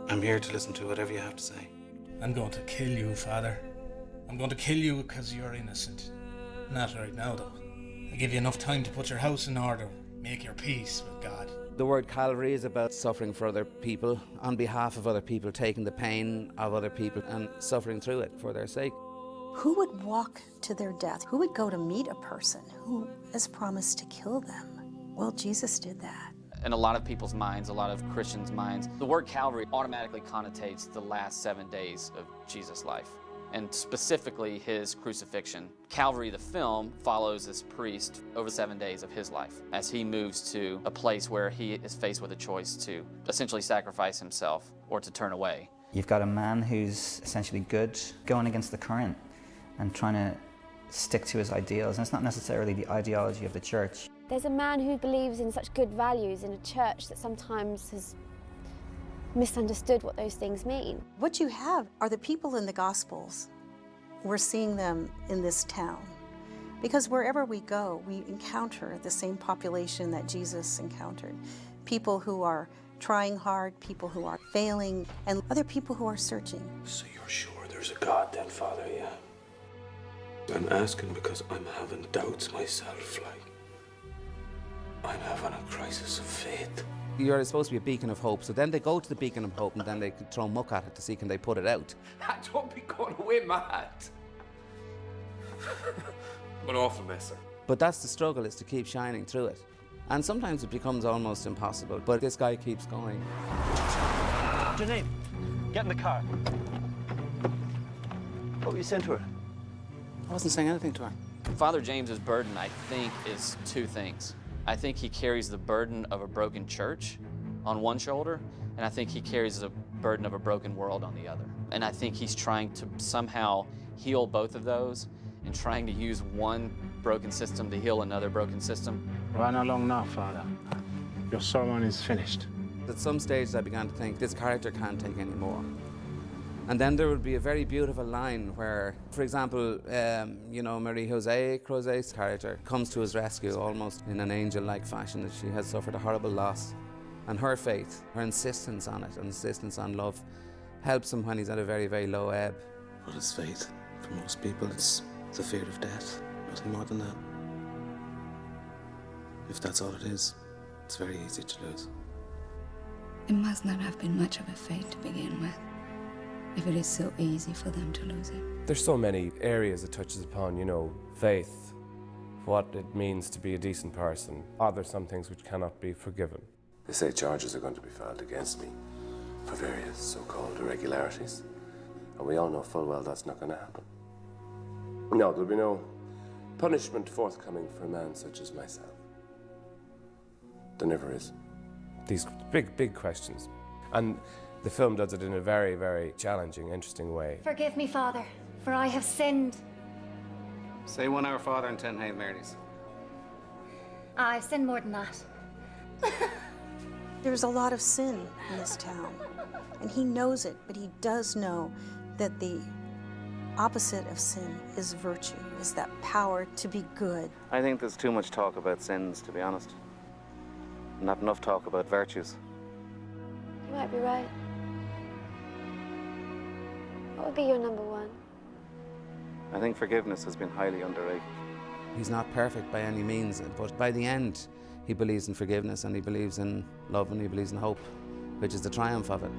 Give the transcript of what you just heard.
I'm here to listen to whatever you have to say. I'm going to kill you, Father. I'm going to kill you because you're innocent. Not right now, though. I give you enough time to put your house in order, make your peace with God. The word Calvary is about suffering for other people, on behalf of other people, taking the pain of other people and suffering through it for their sake. Who would walk to their death? Who would go to meet a person who has promised to kill them? Well, Jesus did that. In a lot of people's minds, a lot of Christians' minds, the word Calvary automatically connotates the last 7 days of Jesus' life, and specifically his crucifixion. Calvary, the film, follows this priest over 7 days of his life as he moves to a place where he is faced with a choice to essentially sacrifice himself or to turn away. You've got a man who's essentially good, going against the current and trying to stick to his ideals, and it's not necessarily the ideology of the church. There's a man who believes in such good values in a church that sometimes has misunderstood what those things mean. What you have are the people in the Gospels. We're seeing them in this town. Because wherever we go, we encounter the same population that Jesus encountered. People who are trying hard, people who are failing, and other people who are searching. So you're sure there's a God then, Father, yeah? I'm asking because I'm having doubts myself, like. I'm having a crisis of faith. You're supposed to be a beacon of hope, so then they go to the beacon of hope and then they could throw muck at it to see can they put it out. Don't be going away mad. I'm an awful messer. But that's the struggle, is to keep shining through it. And sometimes it becomes almost impossible, but this guy keeps going. What's your name? Get in the car. What were you saying to her? I wasn't saying anything to her. Father James's burden, I think, is two things. I think he carries the burden of a broken church on one shoulder, and I think he carries the burden of a broken world on the other. And I think he's trying to somehow heal both of those and trying to use one broken system to heal another broken system. Run along now, Father. Your sermon is finished. At some stage I began to think this character can't take any more. And then there would be a very beautiful line where, for example, Marie-José Crozet's character comes to his rescue almost in an angel-like fashion, that she has suffered a horrible loss. And her faith, her insistence on it, and insistence on love, helps him when he's at a very, very low ebb. What is faith? For most people, it's the fear of death, nothing more than that. If that's all it is, it's very easy to lose. It must not have been much of a faith to begin with, if it is so easy for them to lose it. There's so many areas it touches upon, faith, what it means to be a decent person. Are there some things which cannot be forgiven? They say charges are going to be filed against me for various so-called irregularities. And we all know full well that's not going to happen. No, there'll be no punishment forthcoming for a man such as myself. There never is. These big questions. And the film does it in a very, very challenging, interesting way. Forgive me, Father, for I have sinned. Say 1 Our Father and 10 Hail Marys. I've sinned more than that. There's a lot of sin in this town, and he knows it, but he does know that the opposite of sin is virtue, is that power to be good. I think there's too much talk about sins, to be honest. Not enough talk about virtues. You might be right. What would be your number one? I think forgiveness has been highly underrated. He's not perfect by any means, but by the end, he believes in forgiveness, and he believes in love, and he believes in hope, which is the triumph of it.